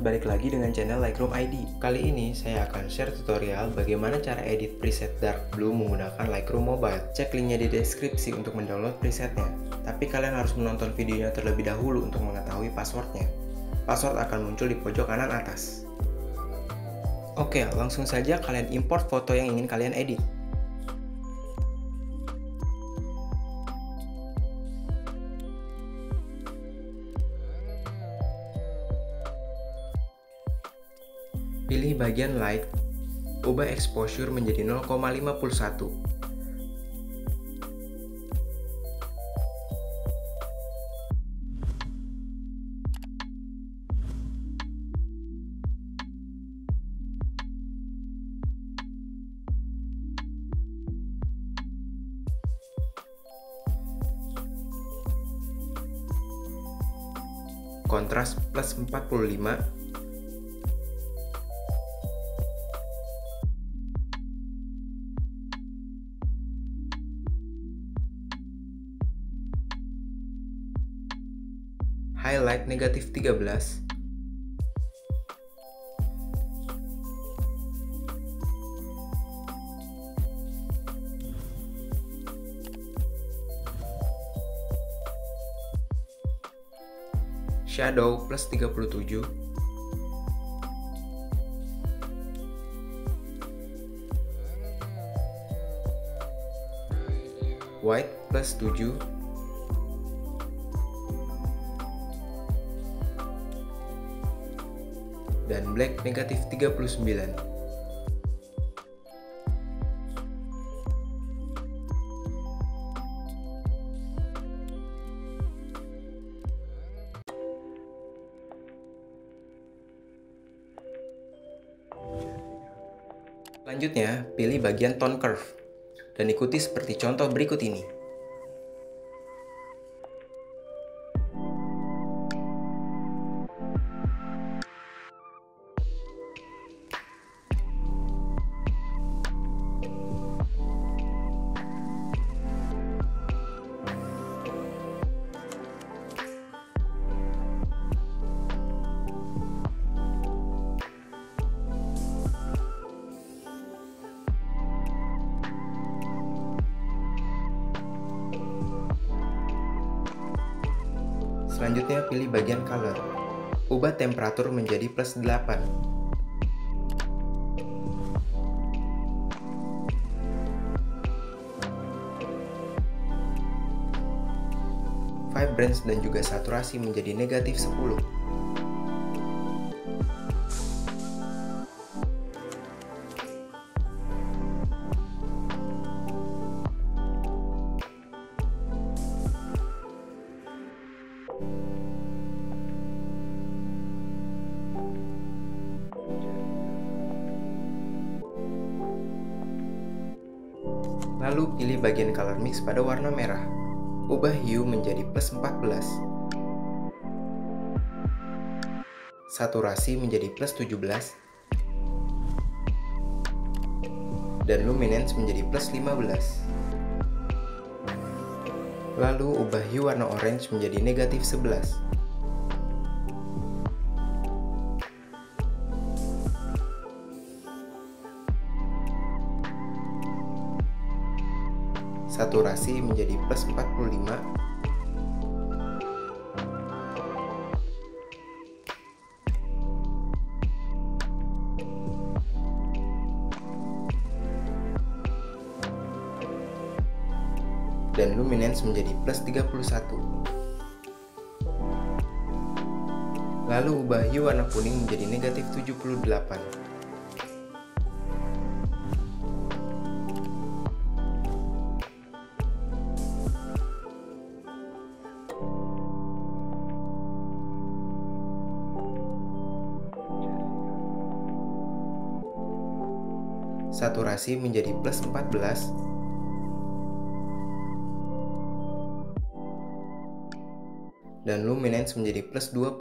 balik lagi dengan channel Lightroom ID. Kali ini saya akan share tutorial bagaimana cara edit preset dark blue menggunakan Lightroom Mobile. Cek linknya di deskripsi untuk mendownload presetnya. Tapi kalian harus menonton videonya terlebih dahulu untuk mengetahui passwordnya. Password akan muncul di pojok kanan atas. Oke, langsung saja kalian import foto yang ingin kalian edit. Pilih bagian light, ubah exposure menjadi 0,51. Kontras plus 45. Highlight negatif 13. Shadow plus 37. White plus 7. Dan black negatif 39. Selanjutnya, pilih bagian tone curve dan ikuti seperti contoh berikut ini. Selanjutnya pilih bagian color. Ubah temperatur menjadi plus 8. Vibrance dan juga saturasi menjadi negatif 10. Lalu pilih bagian color mix pada warna merah. Ubah hue menjadi plus 14. Saturasi menjadi plus 17. Dan luminance menjadi plus 15. Lalu ubah hue warna orange menjadi negatif 11. Saturasi menjadi plus 45. Dan luminance menjadi plus 31. Lalu ubah hue warna kuning menjadi negatif 78. Saturasi menjadi plus 14. Dan luminance menjadi plus 20.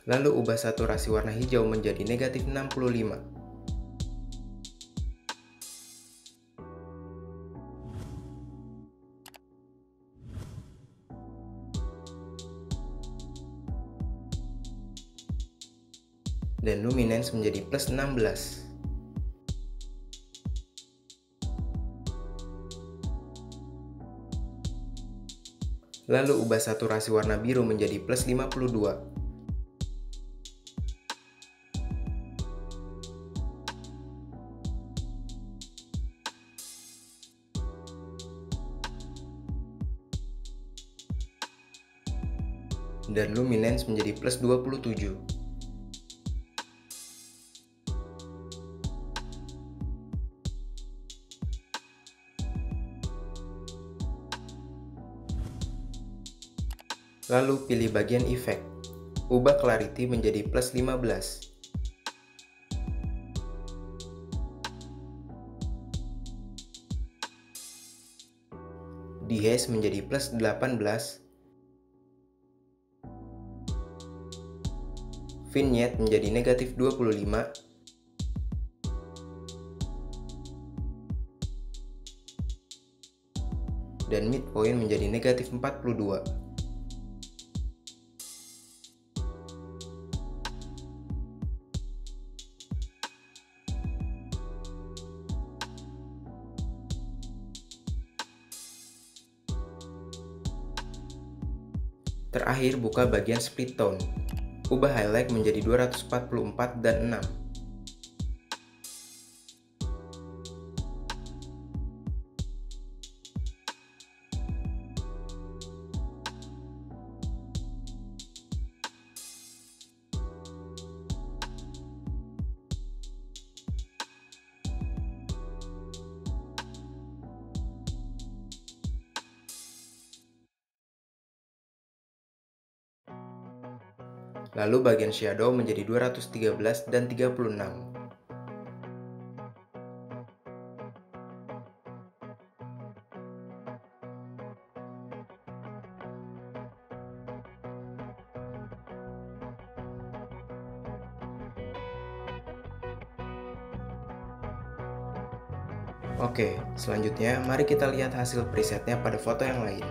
Lalu ubah saturasi warna hijau menjadi negatif 65. Dan luminance menjadi plus 16. Lalu ubah saturasi warna biru menjadi plus 52. Dan luminance menjadi plus 27. Lalu pilih bagian efek. Ubah clarity menjadi plus 15. Dehaze menjadi plus 18. Vignette menjadi negatif 25. Dan midpoint menjadi negatif 42. Terakhir, buka bagian split tone. Ubah highlight menjadi 244 dan 6. Lalu bagian shadow menjadi 213 dan 36. Oke, selanjutnya mari kita lihat hasil presetnya pada foto yang lain.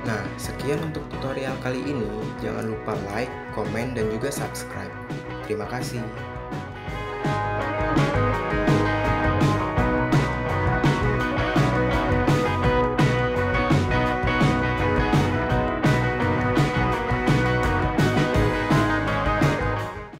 Nah, sekian untuk tutorial kali ini. Jangan lupa like, komen, dan juga subscribe. Terima kasih.